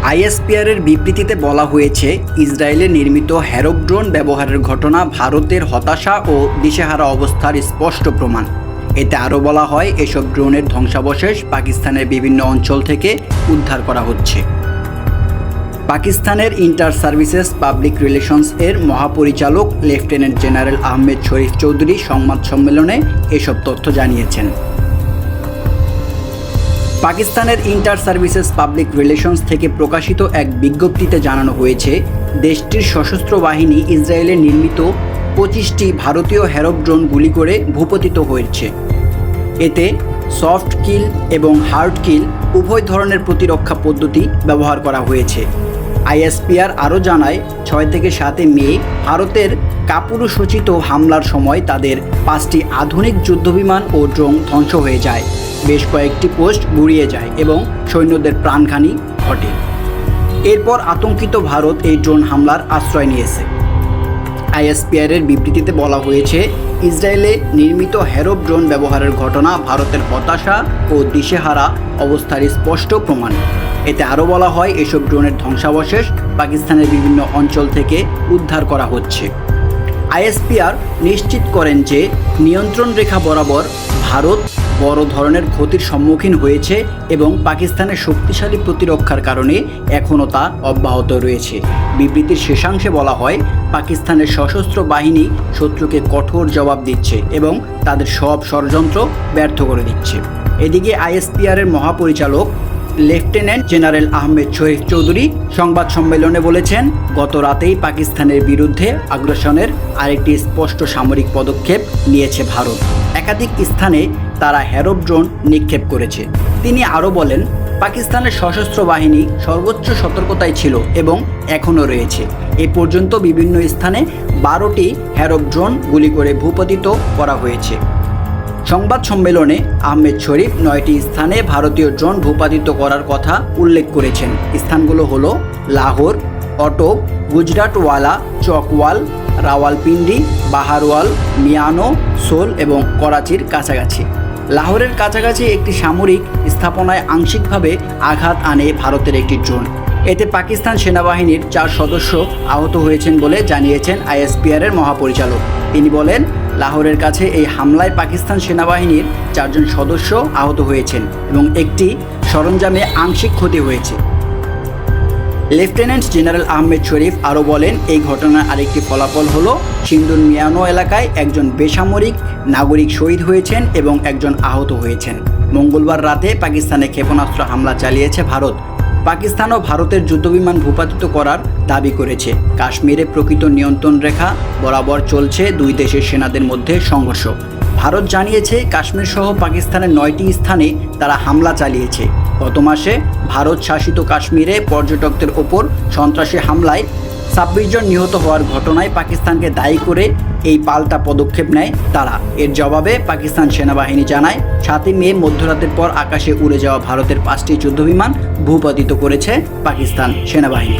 আইএসপিআরের বিবৃতিতে বলা হয়েছে, ইসরায়েলে নির্মিত হ্যারোপ ড্রোন ব্যবহারের ঘটনা ভারতের হতাশা ও দিশেহারা অবস্থার স্পষ্ট প্রমাণ। এতে আরও বলা হয়, এসব ড্রোনের ধ্বংসাবশেষ পাকিস্তানের বিভিন্ন অঞ্চল থেকে উদ্ধার করা হচ্ছে। পাকিস্তানের ইন্টার সার্ভিসেস পাবলিক রিলেশনস এর মহাপরিচালক লেফটেন্যান্ট জেনারেল আহমেদ শরীফ চৌধুরী সংবাদ সম্মেলনে এসব তথ্য জানিয়েছেন। পাকিস্তানের ইন্টার সার্ভিসেস পাবলিক রিলেশনস থেকে প্রকাশিত এক বিজ্ঞপ্তিতে জানানো হয়েছে, দেশটির সশস্ত্র বাহিনী ইসরায়েলে নির্মিত 25টি ভারতীয় হ্যারোপ ড্রোন গুলি করে ভূপতিত হয়েছে। এতে সফট কিল এবং হার্ড কিল উভয় ধরনের প্রতিরক্ষা পদ্ধতি ব্যবহার করা হয়েছে। আইএসপিআর আরও জানায়, 6 থেকে 7 মে ভারতের কাপুরুষোচিত হামলার সময় তাদের 5টি আধুনিক যুদ্ধবিমান ও ড্রোন ধ্বংস হয়ে যায়, বেশ কয়েকটি পোস্ট গুড়িয়ে যায় এবং সৈন্যদের প্রাণহানি ঘটে। এরপর আতঙ্কিত ভারত এই ড্রোন হামলার আশ্রয় নিয়েছে। আইএসপিআরের বিবৃতিতে বলা হয়েছে, ইসরায়েলে নির্মিত হ্যারোপ ড্রোন ব্যবহারের ঘটনা ভারতের হতাশা ও দিশেহারা অবস্থার স্পষ্ট প্রমাণ। এতে আরও বলা হয়, এসব ড্রোনের ধ্বংসাবশেষ পাকিস্তানের বিভিন্ন অঞ্চল থেকে উদ্ধার করা হচ্ছে। আইএসপিআর নিশ্চিত করেন যে নিয়ন্ত্রণ রেখা বরাবর ভারত বড় ধরনের ক্ষতির সম্মুখীন হয়েছে এবং পাকিস্তানের শক্তিশালী প্রতিরক্ষার কারণে এখনও তা অব্যাহত রয়েছে। বিবৃতির শেষাংশে বলা হয়, পাকিস্তানের সশস্ত্র বাহিনী শত্রুকে কঠোর জবাব দিচ্ছে এবং তাদের সব ষড়যন্ত্র ব্যর্থ করে দিচ্ছে। এদিকে আইএসপিআরের মহাপরিচালক লেফটেন্যান্ট জেনারেল আহমেদ শরীফ চৌধুরী সংবাদ সম্মেলনে বলেছেন, গত রাতেই পাকিস্তানের বিরুদ্ধে আগ্রাসনের আরেকটি স্পষ্ট সামরিক পদক্ষেপ নিয়েছে ভারত। একাধিক স্থানে তারা হ্যারোপ ড্রোন নিক্ষেপ করেছে। তিনি আরও বলেন, পাকিস্তানের সশস্ত্র বাহিনী সর্বোচ্চ সতর্কতায় ছিল এবং এখনও রয়েছে। এ পর্যন্ত বিভিন্ন স্থানে 12টি হ্যারোপ ড্রোন গুলি করে ভূপতিত করা হয়েছে। সংবাদ সম্মেলনে আহমেদ শরীফ 9টি স্থানে ভারতীয় ড্রোন ভূপাতিত করার কথা উল্লেখ করেছেন। স্থানগুলো হলো লাহোর, অটোক, গুজরাটওয়ালা, চকওয়াল, রাওয়ালপিন্ডি, বাহারওয়াল, মিয়ানো, সোল এবং করাচির কাছাকাছি। লাহোরের কাছাকাছি একটি সামরিক স্থাপনায় আংশিকভাবে আঘাত আনে ভারতের একটি ড্রোন। এতে পাকিস্তান সেনাবাহিনীর 4 সদস্য আহত হয়েছেন বলে জানিয়েছেন আইএসপিআরের মহাপরিচালক। তিনি বলেন, লাহোরের কাছে এই হামলায় পাকিস্তান সেনাবাহিনীর 4 জন সদস্য আহত হয়েছেন এবং একটি সরঞ্জামে আংশিক ক্ষতি হয়েছে। লেফটেন্যান্ট জেনারেল আহমেদ শরীফ আরও বলেন, এই ঘটনার আরেকটি ফলাফল হলো সিন্ধুর মিয়ানো এলাকায় একজন বেসামরিক নাগরিক শহীদ হয়েছেন এবং একজন আহত হয়েছেন। মঙ্গলবার রাতে পাকিস্তানে ক্ষেপণাস্ত্র হামলা চালিয়েছে ভারত। পাকিস্তানও ভারতের যুদ্ধবিমান ভূপাতিত করার দাবি করেছে। কাশ্মীরে প্রকৃত নিয়ন্ত্রণ রেখা বরাবর চলছে দুই দেশের সেনাদের মধ্যে সংঘর্ষ। ভারত জানিয়েছে, কাশ্মীর সহ পাকিস্তানের 9টি স্থানে তারা হামলা চালিয়েছে। গত মাসে ভারত শাসিত কাশ্মীরে পর্যটকদের ওপর সন্ত্রাসী হামলায় 26 জন নিহত হওয়ার ঘটনায় পাকিস্তানকে দায়ী করে এই পাল্টা পদক্ষেপ নেয় তারা। এর জবাবে পাকিস্তান সেনাবাহিনী জানায়, 7 মে মধ্যরাতের পর আকাশে উড়ে যাওয়া ভারতের 5টি যুদ্ধবিমান ভূপাতিত করেছে পাকিস্তান সেনাবাহিনী।